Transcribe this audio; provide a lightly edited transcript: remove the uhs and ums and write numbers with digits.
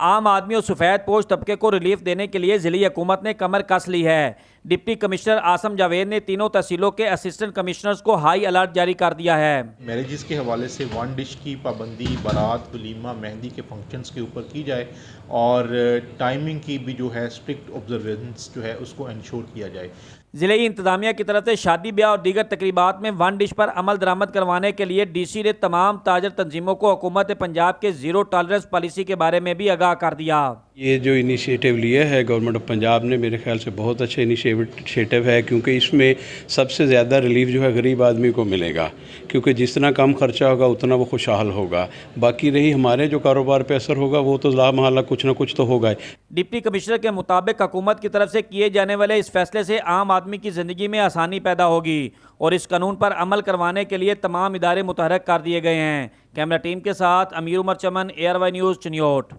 عام آدمی اور سفید پوش طبقے کو ریلیف دینے کے لیے ضلعی حکومت نے کمر کس لی ہے۔ ڈپٹی کمشنر عاصم جاوید نے تینوں تحصیلوں کے اسسٹنٹ کمشنرز کو ہائی الرٹ جاری کر دیا ہے۔ میرجز کے حوالے سے ون ڈش کی پابندی بارات، ولیمہ، مہندی کے فنکشنز کے اوپر کی جائے اور ٹائمنگ کی بھی جو ہے اسٹرکٹ آبزروینس جو ہے اس کو انشور کیا جائے۔ ضلعی انتظامیہ کی طرف سے شادی بیاہ اور دیگر تقریبات میں ون ڈش پر عمل درآمد کروانے کے لیے ڈی سی نے تمام تاجر تنظیموں کو حکومت پنجاب کے زیرو ٹالرنس پالیسی کے بارے میں بھی آگاہ کر دیا۔ یہ جو انیشیٹو لیا ہے گورنمنٹ آف پنجاب نے، میرے خیال سے بہت اچھا انیشیٹو ہے، کیونکہ اس میں سب سے زیادہ ریلیف جو ہے غریب آدمی کو ملے گا، کیونکہ جس طرح کم خرچہ ہوگا اتنا وہ خوشحال ہوگا۔ باقی رہی ہمارے جو کاروبار پہ اثر ہوگا وہ تو لا محالہ کچھ نہ کچھ تو ہوگا۔ ڈپٹی کمشنر کے مطابق حکومت کی طرف سے کیے جانے والے اس فیصلے سے عام آدمی کی زندگی میں آسانی پیدا ہوگی اور اس قانون پر عمل کروانے کے لیے تمام ادارے متحرک کر دیے گئے ہیں۔ کیمرہ ٹیم کے ساتھ امیر عمر چمن، ARY نیوز، چنیوٹ۔